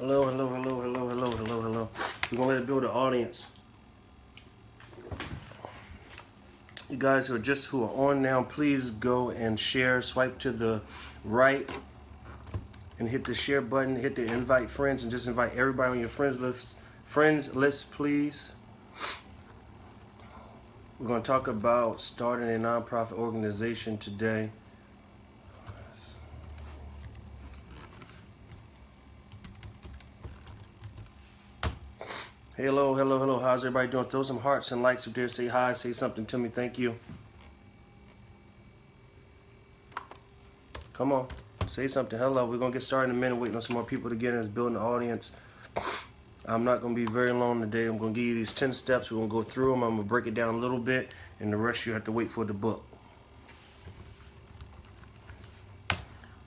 Hello, hello, hello, hello, hello, hello, hello. We're going to let it build an audience. You guys who are on now, please go and share. Swipe to the right and hit the share button. Hit the invite friends and just invite everybody on your friends list, please. We're going to talk about starting a nonprofit organization today. Hello, hello, hello. How's everybody doing? Throw some hearts and likes up there. Say hi. Say something to me. Thank you. Come on. Say something. Hello. We're going to get started in a minute. Waiting on some more people to get in. It's building the audience. I'm not going to be very long today. I'm going to give you these 10 steps. We're going to go through them. I'm going to break it down a little bit. And the rest you have to wait for the book.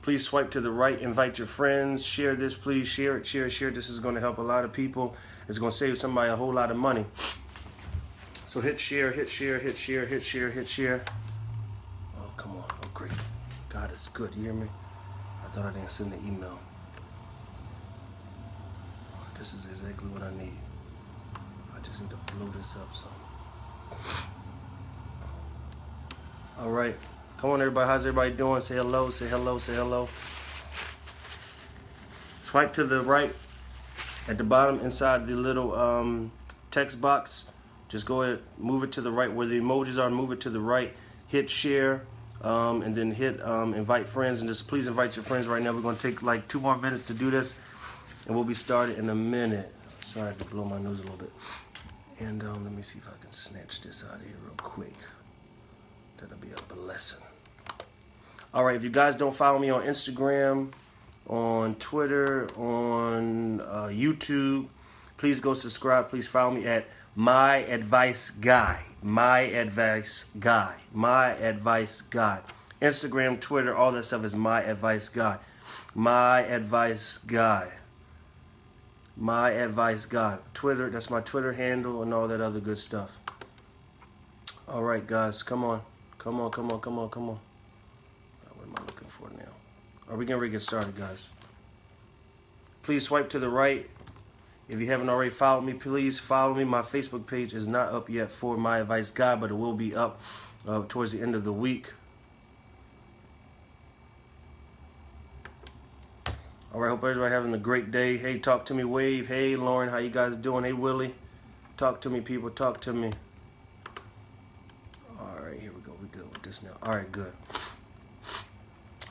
Please swipe to the right. Invite your friends. Share this, please. Share it, share it, share it. This is going to help a lot of people. It's going to save somebody a whole lot of money. So hit share, hit share, hit share, hit share, hit share. Oh, come on. Oh, great. God is good. You hear me? I thought I didn't send the email. Oh, this is exactly what I need. I just need to blow this up some. All right. Come on, everybody. How's everybody doing? Say hello. Say hello. Say hello. Swipe to the right. At the bottom, inside the little text box, just go ahead, move it to the right where the emojis are, move it to the right, hit share, and then hit invite friends, and just please invite your friends right now. We're going to take like 2 more minutes to do this, and we'll be started in a minute. Sorry, I had to blow my nose a little bit. And let me see if I can snatch this out of here real quick. That'll be a blessing. All right, if you guys don't follow me on Instagram, on Twitter, on YouTube, please go subscribe. Please follow me at My Advice Guy. My Advice Guy. My Advice Guy. Instagram, Twitter, all that stuff is My Advice Guy. My Advice Guy. My Advice Guy. Twitter, that's my Twitter handle and all that other good stuff. All right, guys, come on. Come on, come on, come on, come on. What am I looking for now? Are we getting ready to get started, guys? Please swipe to the right. If you haven't already followed me, please follow me. My Facebook page is not up yet for My Advice Guy, but it will be up towards the end of the week. All right, hope everybody having a great day. Hey, talk to me, Wave. Hey, Lauren, how you guys doing? Hey, Willie. Talk to me, people. Talk to me. All right, here we go. We're good with this now. All right, good.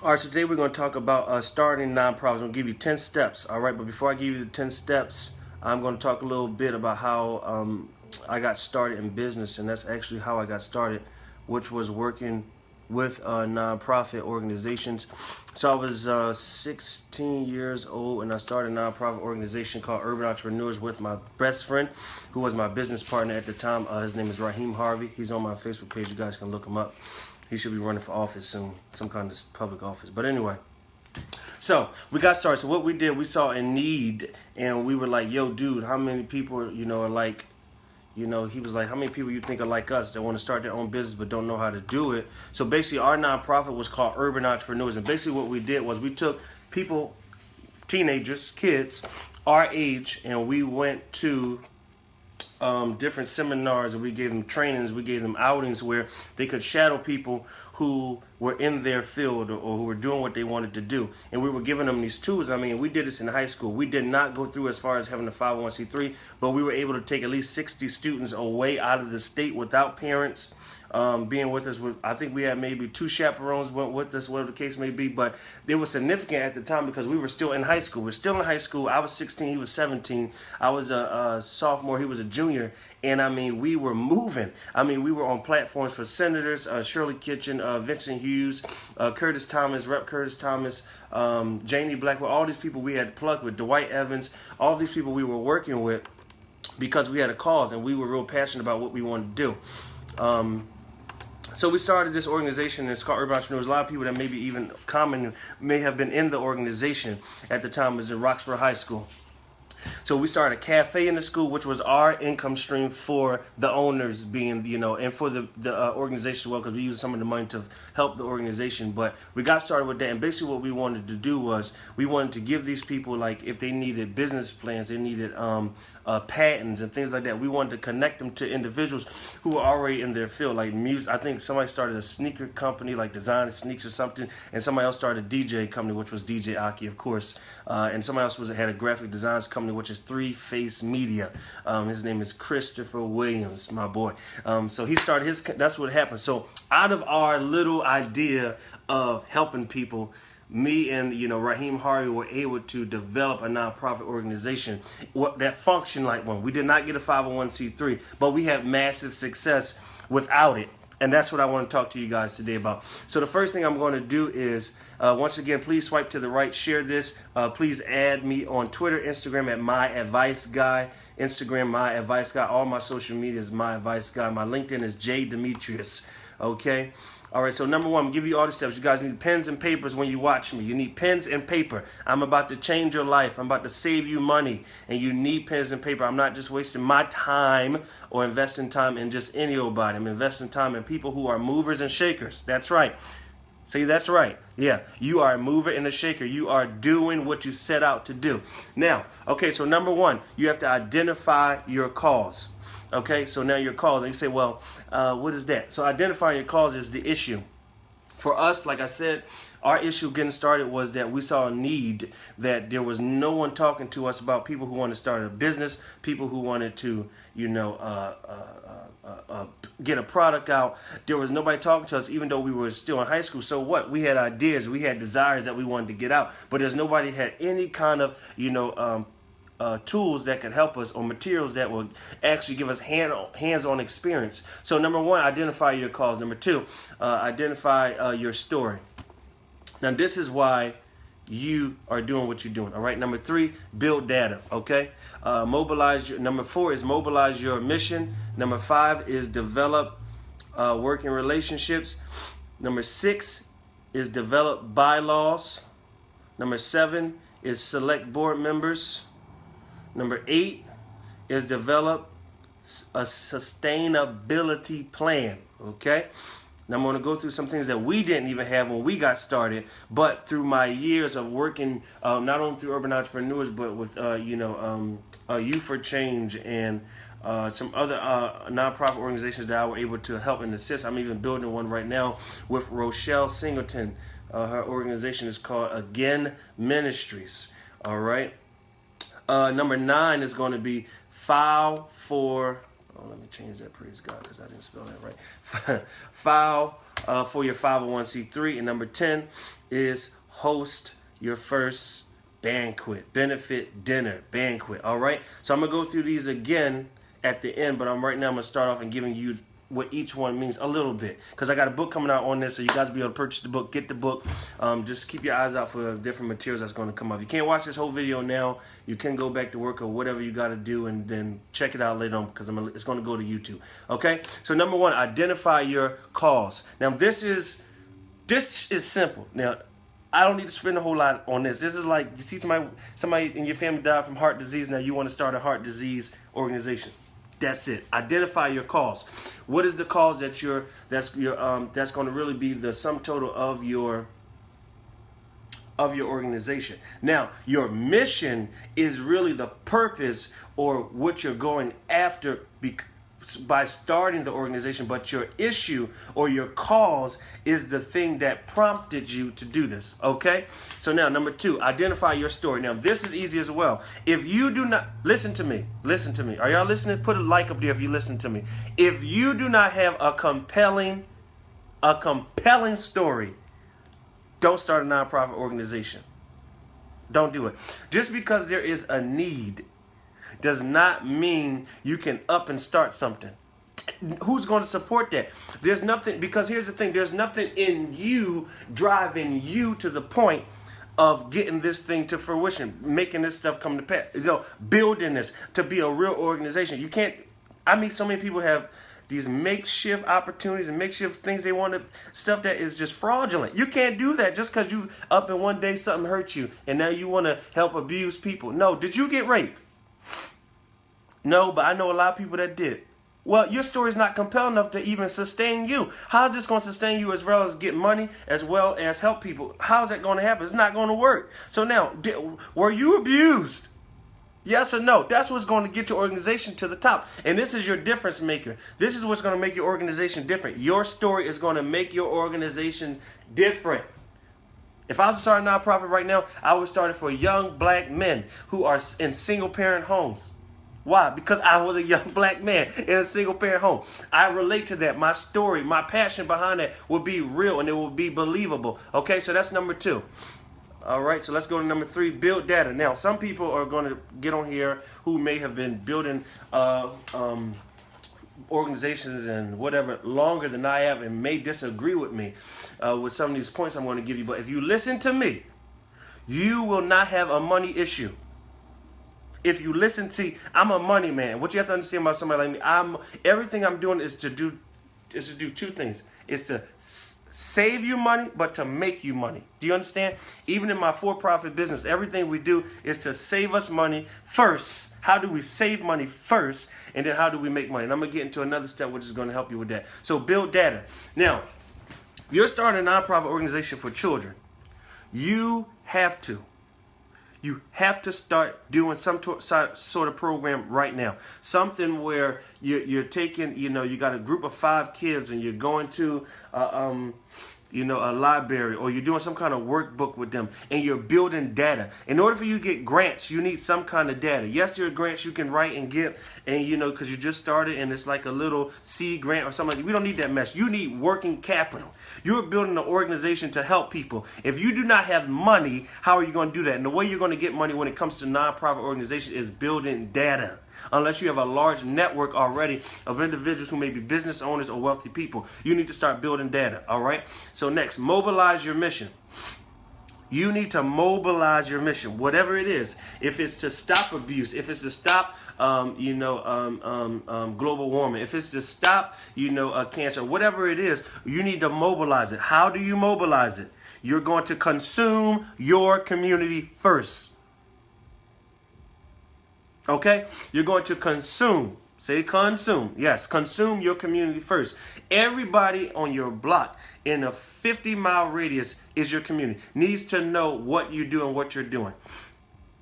All right, so today we're going to talk about starting nonprofits. I'm going to give you 10 steps, all right? But before I give you the 10 steps, I'm going to talk a little bit about how I got started in business, and that's actually how I got started, which was working with nonprofit organizations. So I was 16 years old, and I started a nonprofit organization called Urban Entrepreneurs with my best friend, who was my business partner at the time. His name is Raheem Harvey. He's on my Facebook page. You guys can look him up. He should be running for office soon, some kind of public office. But anyway, so we got started. So what we did, we saw a need, and we were like, yo, dude, how many people, are like, he was like, how many people you think are like us that want to start their own business but don't know how to do it? So basically, our nonprofit was called Urban Entrepreneurs. And basically what we did was we took people, teenagers, kids, our age, and we went to different seminars, and we gave them trainings, we gave them outings where they could shadow people who were in their field or who were doing what they wanted to do. And we were giving them these tools. I mean, we did this in high school. We did not go through as far as having a 501c3, but we were able to take at least 60 students away out of the state without parents being with us. I think we had maybe 2 chaperones went with us, whatever the case may be, but it was significant at the time because we were still in high school. We're still in high school. I was 16, he was 17. I was a sophomore, he was a junior, and I mean, we were moving. I mean, we were on platforms for senators, Shirley Kitchen, Vincent Hughes, Curtis Thomas, Rep. Curtis Thomas, Janie Blackwell, all these people we had plugged with, Dwight Evans, all these people we were working with because we had a cause and we were real passionate about what we wanted to do. So we started this organization, and it's called Urban Entrepreneurs. A lot of people that maybe even common may have been in the organization at the time was in Roxborough High School. So we started a cafe in the school, which was our income stream for the owners being, and for the organization as well, because we used some of the money to help the organization. But we got started with that, and basically what we wanted to do was we wanted to give these people, like, if they needed business plans, they needed patents and things like that. We wanted to connect them to individuals who were already in their field, like music. I think somebody started a sneaker company, like designing sneaks or something, and somebody else started a DJ company, which was DJ Aki, of course, and somebody else had a graphic designs company, which is Three Face Media. His name is Christopher Williams, my boy. So he started his. That's what happened. So out of our little idea of helping people, me and Raheem Harvey were able to develop a nonprofit organization that functioned like one. We did not get a 501c3, but we had massive success without it. And that's what I want to talk to you guys today about. So the first thing I'm going to do is, once again, please swipe to the right, share this. Please add me on Twitter, Instagram at My Advice Guy. Instagram, My Advice Guy. All my social media is My Advice Guy. My LinkedIn is J Demetrius. Okay? All right, so number one, I'm going to give you all the steps. You guys need pens and papers when you watch me. You need pens and paper. I'm about to change your life. I'm about to save you money, and you need pens and paper. I'm not just wasting my time or investing time in just any old body. I'm investing time in people who are movers and shakers. That's right. See, that's right. Yeah, you are a mover and a shaker. You are doing what you set out to do. Now, okay, so number one, you have to identify your cause. Okay, so now your cause, and you say, well, what is that? So identifying your cause is the issue. For us, like I said, our issue getting started was that we saw a need, that there was no one talking to us about people who wanted to start a business, people who wanted to, get a product out. There was nobody talking to us, even though we were still in high school. So what? We had ideas, we had desires that we wanted to get out, but there's nobody had any kind of, tools that could help us, or materials that would actually give us hands-on experience. So number one, identify your cause. Number two, identify your story. Now this is why you are doing what you're doing. All right. Number three, build data. Okay. Number four is mobilize your mission. Number five is develop working relationships. Number six is develop bylaws. Number seven is select board members. Number 8 is develop a sustainability plan, okay? Now I'm going to go through some things that we didn't even have when we got started, but through my years of working, not only through Urban Entrepreneurs, but with, Youth for Change and some other nonprofit organizations that I were able to help and assist. I'm even building one right now with Rochelle Singleton. Her organization is called Again Ministries, all right? Number 9 is going to be file for, let me change that, praise God, because I didn't spell that right. File for your 501c3. And number 10 is host your first benefit dinner banquet. All right. So I'm going to go through these again at the end, but right now I'm going to start off and giving you what each one means a little bit, because I got a book coming out on this, so you guys will be able to purchase the book, get the book. Just keep your eyes out for different materials that's going to come up. If you can't watch this whole video now, you can go back to work or whatever you got to do, and then check it out later on, because it's going to go to YouTube. Okay, so number 1, identify your cause. Now this is simple. Now I don't need to spend a whole lot on this. This is like, you see somebody in your family died from heart disease. Now you want to start a heart disease organization. That's it. Identify your cause. What is the cause that's going to really be the sum total of your organization? Now, your mission is really the purpose or what you're going after by starting the organization, but your issue or your cause is the thing that prompted you to do this. Okay? So now, number 2, identify your story. Now, this is easy as well. If you do not, listen to me. Are y'all listening? Put a like up there if you listen to me. If you do not have a compelling story, don't start a nonprofit organization. Don't do it. Just because there is a need does not mean you can up and start something. Who's going to support that? There's nothing, because here's the thing, there's nothing in you driving you to the point of getting this thing to fruition, making this stuff come to pass, building this to be a real organization. You can't, I mean, so many people have these makeshift opportunities and makeshift things they want to, stuff that is just fraudulent. You can't do that just because you up and one day something hurt you and now you want to help abuse people. No, did you get raped? No, but I know a lot of people that did. Well, your story is not compelling enough to even sustain you. How is this going to sustain you as well as get money, as well as help people? How is that going to happen? It's not going to work. So now, were you abused? Yes or no? That's what's going to get your organization to the top. And this is your difference maker. This is what's going to make your organization different. Your story is going to make your organization different. If I was to start a nonprofit right now, I would start it for young black men who are in single parent homes. Why? Because I was a young black man in a single parent home. I relate to that. My story, my passion behind that will be real and it will be believable. Okay, so that's number 2. All right, so let's go to number 3, build data. Now, some people are going to get on here who may have been building organizations and whatever longer than I have and may disagree with me with some of these points I'm going to give you. But if you listen to me, you will not have a money issue. If you listen, see, I'm a money man. What you have to understand about somebody like me, everything I'm doing is to do 2 things. It's to save you money, but to make you money. Do you understand? Even in my for-profit business, everything we do is to save us money first. How do we save money first? And then how do we make money? And I'm going to get into another step which is going to help you with that. So build data. Now, you're starting a nonprofit organization for children. You have to start doing some sort of program right now. Something where you're taking, you got a group of 5 kids and you're going to, a library, or you're doing some kind of workbook with them and you're building data. In order for you to get grants, you need some kind of data. Yes, there are grants you can write and get, and because you just started and it's like a little seed grant or something like that. We don't need that mess. You need working capital. You're building an organization to help people. If you do not have money, how are you going to do that? And the way you're going to get money when it comes to nonprofit organizations is building data. Unless you have a large network already of individuals who may be business owners or wealthy people, you need to start building data. All right. So next, mobilize your mission. You need to mobilize your mission, whatever it is. If it's to stop abuse, if it's to stop, global warming, if it's to stop, cancer, whatever it is, you need to mobilize it. How do you mobilize it? You're going to consume your community first. Okay? You're going to consume. Say consume. Yes, consume your community first. Everybody on your block in a 50-mile radius is your community. Needs to know what you do and what you're doing.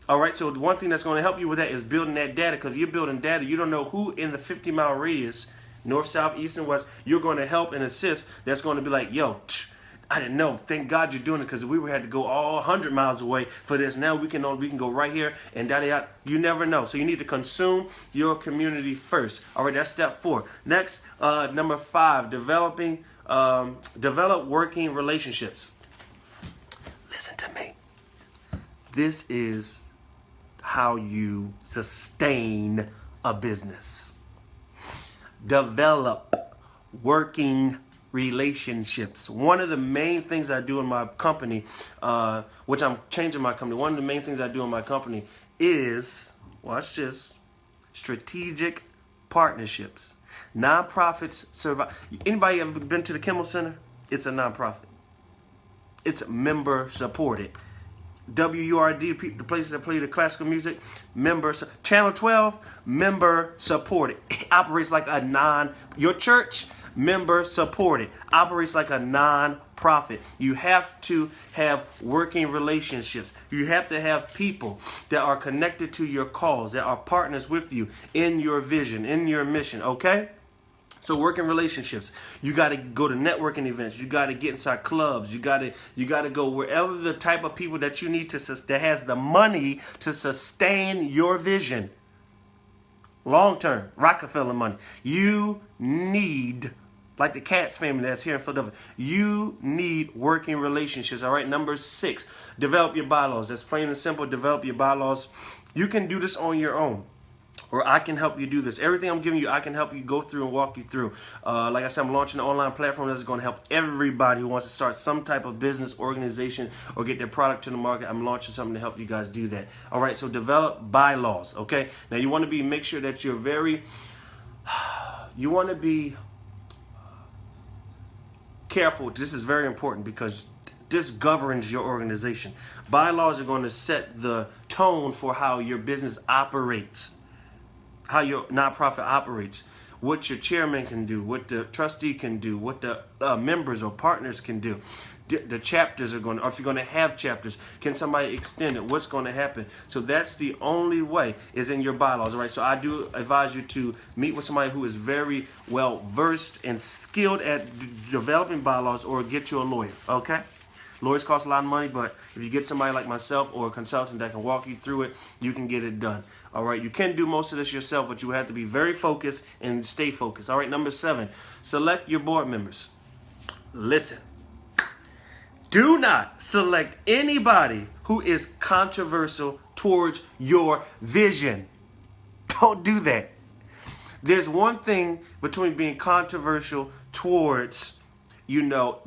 All right, so one thing that's going to help you with that is building that data, because if you're building data, you don't know who in the 50-mile radius, north, south, east, and west, you're going to help and assist. That's going to be like, yo, I didn't know. Thank God you're doing it, because we had to go all 100 miles away for this. Now we can go right here and da-da-da. You never know. So you need to consume your community first. All right, that's step 4. Next, number 5, develop working relationships. Listen to me. This is how you sustain a business. Develop working relationships. One of the main things I do in my company, which I'm changing my company, one of the main things I do in my company is, watch this, strategic partnerships. Nonprofits survive. Anybody ever been to the Kimmel Center? It's a nonprofit. It's member supported. WURD, the place that play the classical music, Channel 12, member supported. It operates like your church, member supported, operates like a non-profit. You have to have working relationships. You have to have people that are connected to your cause, that are partners with you in your vision, in your mission, okay? So working relationships, you got to go to networking events. You got to get inside clubs. You got to go wherever the type of people that you need that has the money to sustain your vision. Long term, Rockefeller money. You need, like the Katz family that's here in Philadelphia, you need working relationships. All right, number 6, develop your bylaws. That's plain and simple. Develop your bylaws. You can do this on your own, or I can help you do this. Everything I'm giving you, I can help you go through and walk you through. Like I said, I'm launching an online platform that's going to help everybody who wants to start some type of business organization or get their product to the market. I'm launching something to help you guys do that. All right, so develop bylaws, okay? Now, you want to make sure that you want to be careful. This is very important because this governs your organization. Bylaws are going to set the tone for how your business operates. how your nonprofit operates, what your chairman can do, what the trustee can do, what the members or partners can do. The chapters are going to, or if you're going to have chapters, can somebody extend it? What's going to happen? So that's the only way is in your bylaws, all right? So I do advise you to meet with somebody who is very well versed and skilled at developing bylaws, or get you a lawyer, okay? Lawyers cost a lot of money, but if you get somebody like myself or a consultant that can walk you through it, you can get it done. All right, you can do most of this yourself, but you have to be very focused and stay focused. All right, number 7, select your board members. Listen, do not select anybody who is controversial towards your vision. Don't do that. There's one thing between being controversial towards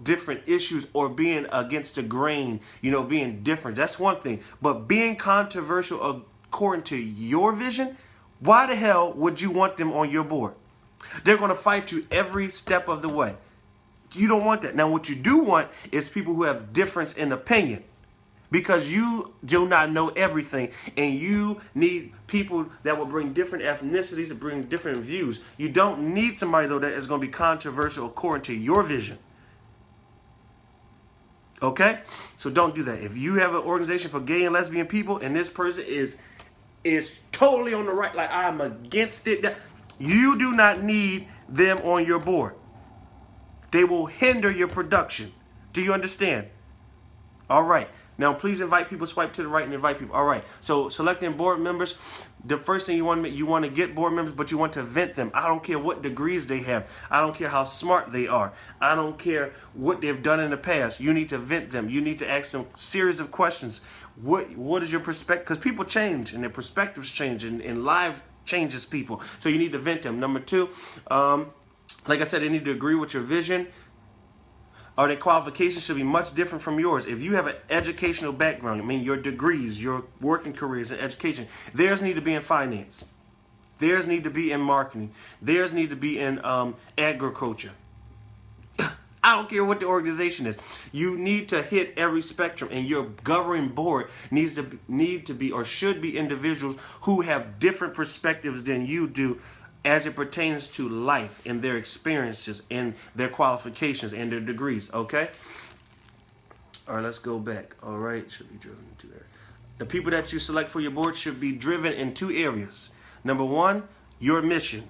different issues, or being against the grain, being different. That's one thing. But being controversial according to your vision, why the hell would you want them on your board? They're going to fight you every step of the way. You don't want that. Now, what you do want is people who have difference in opinion, because you do not know everything, and you need people that will bring different ethnicities and bring different views. You don't need somebody, though, that is going to be controversial according to your vision. Okay? So don't do that. If you have an organization for gay and lesbian people, and this person is totally on the right, like I'm against it, you do not need them on your board. They will hinder your production. Do you understand? All right. Now, please invite people. Swipe to the right and invite people. All right. So selecting board members, the first thing you want to get board members, but you want to vet them. I don't care what degrees they have. I don't care how smart they are. I don't care what they've done in the past. You need to vet them. You need to ask them a series of questions. What is your perspective? Because people change and their perspectives change, and life changes people. So you need to vet them. Number 2, like I said, they need to agree with your vision, or their qualifications should be much different from yours. If you have an educational background, I mean your degrees, your working careers in education, theirs need to be in finance. Theirs need to be in marketing. Theirs need to be in agriculture. I don't care what the organization is. You need to hit every spectrum, and your governing board need to be or should be individuals who have different perspectives than you do, as it pertains to life and their experiences and their qualifications and their degrees, okay? All right, let's go back. All right, should be driven in 2 areas. The people that you select for your board should be driven in 2 areas. Number 1, your mission.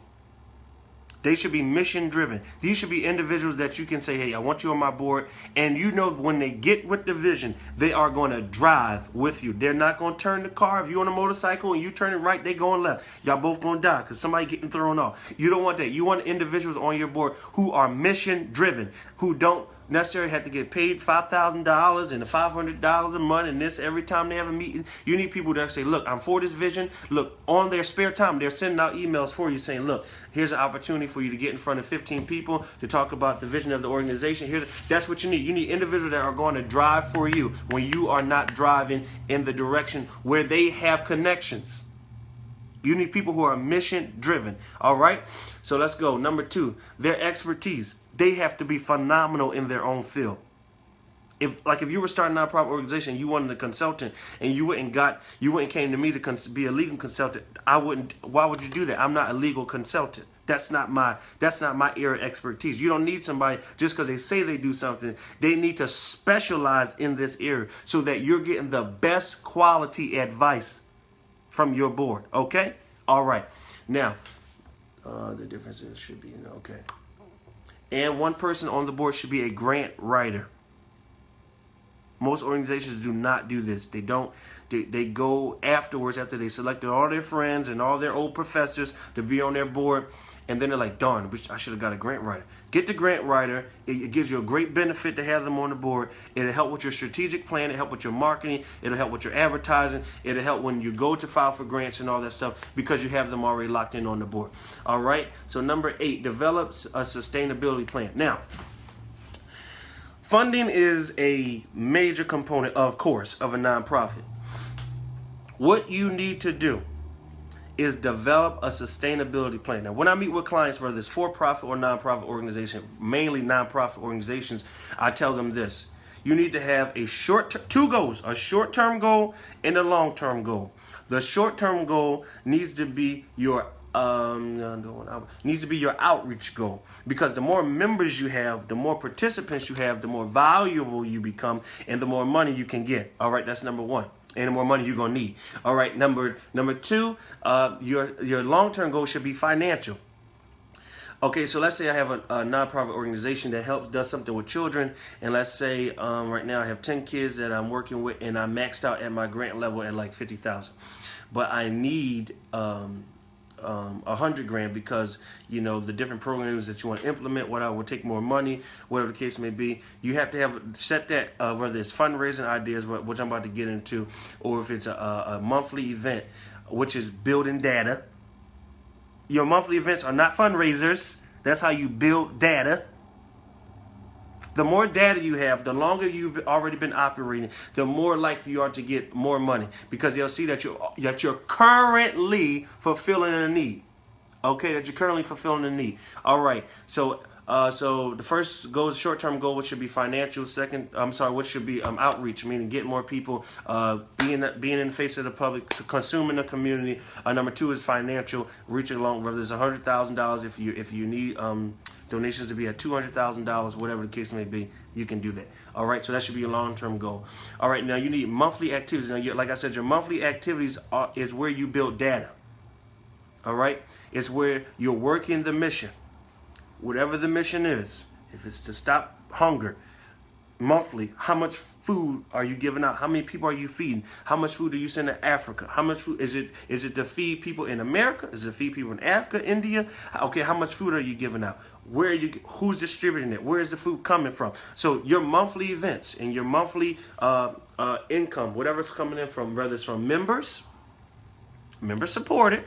They should be mission driven. These should be individuals that you can say, hey, I want you on my board. And when they get with the vision, they are going to drive with you. They're not going to turn the car. If you're on a motorcycle and you turn it right, they going left. Y'all both going to die because somebody getting thrown off. You don't want that. You want individuals on your board who are mission driven, who don't necessarily have to get paid $5,000 and $500 a month and this every time they have a meeting. You need people that say, look, I'm for this vision. Look, on their spare time, they're sending out emails for you saying, look, here's an opportunity for you to get in front of 15 people to talk about the vision of the organization. That's what you need. You need individuals that are going to drive for you when you are not driving in the direction where they have connections. You need people who are mission driven. All right. So let's go. Number 2, their expertise. They have to be phenomenal in their own field. If you were starting a nonprofit organization, you wanted a consultant, and you went and came to me to be a legal consultant, why would you do that? I'm not a legal consultant. That's not my area of expertise. You don't need somebody just because they say they do something. They need to specialize in this area so that you're getting the best quality advice from your board. Okay? All right. Now, the differences should be okay. And one person on the board should be a grant writer. Most organizations do not do this. They don't. They go afterwards after they selected all their friends and all their old professors to be on their board, and then they're like, darn, I should have got a grant writer. Get the grant writer. It gives you a great benefit to have them on the board. It'll help with your strategic plan. It'll help with your marketing. It'll help with your advertising. It'll help when you go to file for grants and all that stuff because you have them already locked in on the board. All right? So number 8, develops a sustainability plan. Now, funding is a major component, of course, of a nonprofit. What you need to do is develop a sustainability plan. Now, when I meet with clients, whether it's for-profit or nonprofit organization, mainly nonprofit organizations, I tell them this. You need to have 2 goals, a short-term goal and a long-term goal. The short-term goal needs to be your needs to be your outreach goal, because the more members you have, the more participants you have, the more valuable you become, and the more money you can get. All right, that's number one. And the more money you're gonna need. All right, number two, your long-term goal should be financial. Okay, so let's say I have a nonprofit organization that does something with children, and let's say right now I have 10 kids that I'm working with, and I'm maxed out at my grant level at like 50,000, but I need 100 grand, because the different programs that you want to implement, what I will take more money, whatever the case may be. You have to set that, whether it's fundraising ideas, which I'm about to get into, or if it's a monthly event, which is building data. Your monthly events are not fundraisers. That's how you build data. The more data you have, the longer you've already been operating, the more likely you are to get more money, because they'll see that you're currently fulfilling a need. Okay, that you're currently fulfilling a need. All right. So the first goal is short-term goal, which should be financial. Which should be outreach, meaning get more people, being in the face of the public, consuming the community. Number two is financial, reaching along, whether it's $100,000, if you need donations to be at $200,000, whatever the case may be, you can do that. All right, so that should be your long-term goal. All right, now you need monthly activities. Now, like I said, your monthly activities is where you build data. All right, it's where you're working the mission. Whatever the mission is, if it's to stop hunger, monthly, how much food are you giving out? How many people are you feeding? How much food do you send to Africa? How much food is it to feed people in America? Is it to feed people in Africa, India? Okay, how much food are you giving out? Who's distributing it? Where is the food coming from? So your monthly events and your monthly income, whatever's coming in from, whether it's from members supported,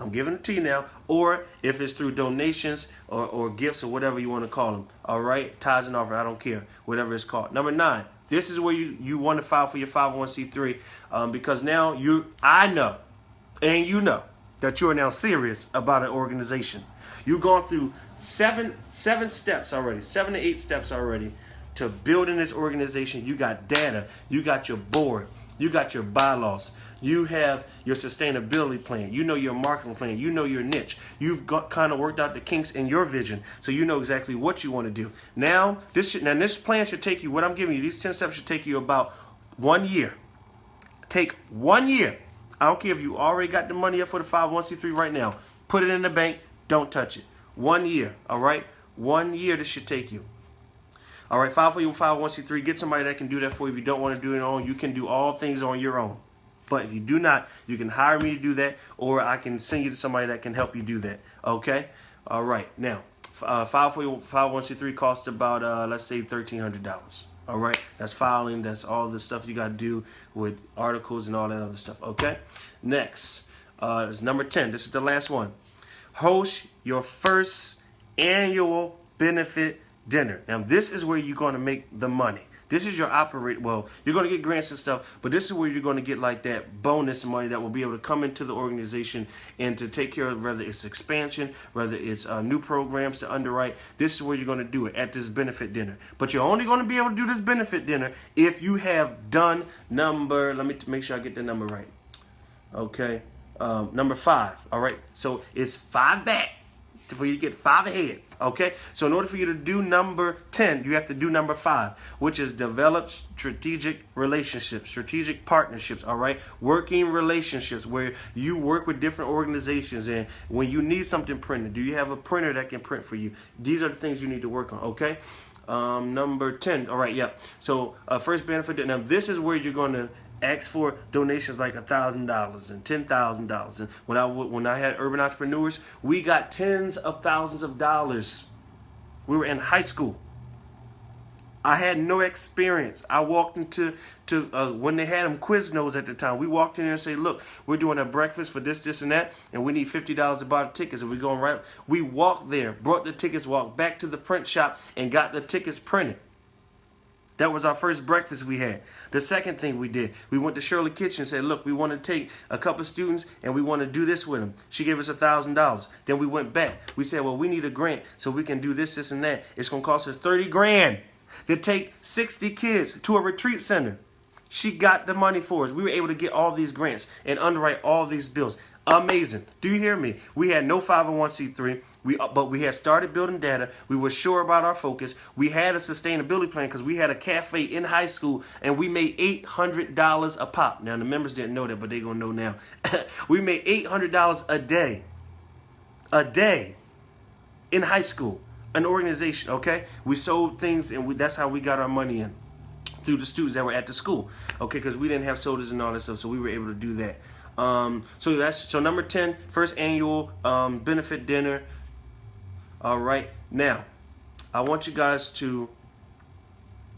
I'm giving it to you now, or if it's through donations or gifts or whatever you want to call them. All right, tithes and offering, I don't care, whatever it's called. Number 9, this is where you want to file for your 501c3, because now I know, and you know, that you are now serious about an organization. You've gone through seven steps already, 7 to 8 steps already to building this organization. You got data, you got your board, you got your bylaws, you have your sustainability plan, you know your marketing plan, you know your niche. You've kind of worked out the kinks in your vision, so you know exactly what you want to do. Now this plan should take you, what I'm giving you, these 10 steps should take you about 1 year. Take 1 year. I don't care if you already got the money up for the 501c3 right now. Put it in the bank. Don't touch it. 1 year. All right? 1 year this should take you. All right, file for your 501c3. Get somebody that can do that for you. If you don't want to do it on, you can do all things on your own. But if you do not, you can hire me to do that, or I can send you to somebody that can help you do that. Okay? All right. Now, file for your 501c3 costs about, let's say, $1,300. All right? That's filing. That's all the stuff you got to do with articles and all that other stuff. Okay? Next, is number 10. This is the last one. Host your first annual benefit dinner. Now, this is where you're going to make the money. This is your you're going to get grants and stuff, but this is where you're going to get like that bonus money that will be able to come into the organization and to take care of, whether it's expansion, whether it's new programs to underwrite. This is where you're going to do it, at this benefit dinner. But you're only going to be able to do this benefit dinner if you have done let me make sure I get the number right. Okay. Number 5. All right. So it's 5 back for you to get 5 ahead. Okay, so in order for you to do number 10, you have to do number 5, which is develop strategic relationships, strategic partnerships. All right, working relationships where you work with different organizations, and when you need something printed, do you have a printer that can print for you? These are the things you need to work on. Okay, number 10. All right, yeah. So first benefit. Now this is where you're going to ask for donations like $1,000 and $10,000. And when I had urban entrepreneurs, we got tens of thousands of dollars. We were in high school. I had no experience. I walked into when they had them Quiznos at the time. We walked in there and said, "Look, we're doing a breakfast for this, this, and that, and we need $50 to buy the tickets." And we're going right. We walked there, brought the tickets, walked back to the print shop, and got the tickets printed. That was our first breakfast we had. The second thing we did, we went to Shirley Kitchen and said, "Look, we want to take a couple of students and we want to do this with them." She gave us $1,000. Then we went back. We said, "Well, we need a grant so we can do this, this, and that. It's going to cost us $30,000 to take 60 kids to a retreat center." She got the money for us. We were able to get all these grants and underwrite all these bills. Amazing. Do you hear me? We had no 501c3. But we had started building data. We were sure about our focus. We had a sustainability plan because we had a cafe in high school and we made $800 a pop. Now the members didn't know that, but they're gonna know now. We made $800 a day in high school. An organization, okay? We sold things and that's how we got our money in, through the students that were at the school, okay? Because we didn't have sodas and all that stuff, so we were able to do that. So number 10, first annual benefit dinner. All right, now I want you guys to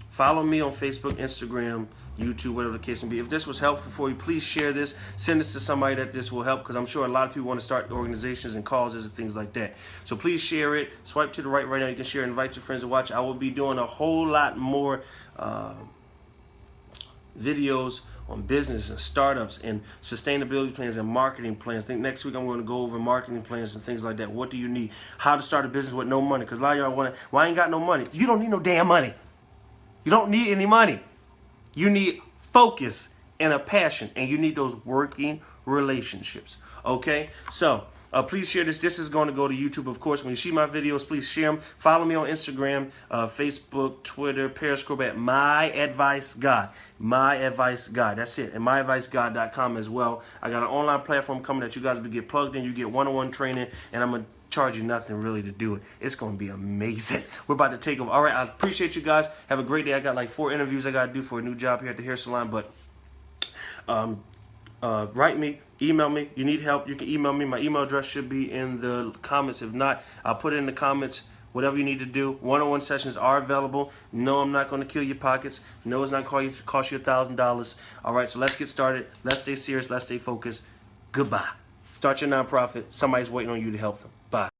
follow me on Facebook, Instagram, YouTube, whatever the case may be. If this was helpful for you, please share this. Send this to somebody that this will help, because I'm sure a lot of people want to start organizations and causes and things like that. So please share it. Swipe to the right now. You can share, invite your friends to watch. I will be doing a whole lot more videos on business and startups and sustainability plans and marketing plans. I think next week I'm going to go over marketing plans and things like that. What do you need? How to start a business with no money? Because a lot of y'all want to, well, I ain't got no money. You don't need no damn money. You don't need any money. You need focus and a passion, and you need those working relationships. Okay? So please share this. This is going to go to YouTube, of course. When you see my videos, please share them. Follow me on Instagram, Facebook, Twitter, Periscope at My Advice God. My Advice God. That's it. And myadvicegod.com as well. I got an online platform coming that you guys will get plugged in. You get one-on-one training, and I'm going to charge you nothing really to do it. It's going to be amazing. We're about to take over. All right. I appreciate you guys. Have a great day. I got like 4 interviews I got to do for a new job here at the hair salon, but write me, email me. You need help, you can email me. My email address should be in the comments. If not, I'll put it in the comments. Whatever you need to do. One-on-one sessions are available. No, I'm not going to kill your pockets. No, it's not going to cost you $1,000. All right, so let's get started. Let's stay serious. Let's stay focused. Goodbye. Start your nonprofit. Somebody's waiting on you to help them. Bye.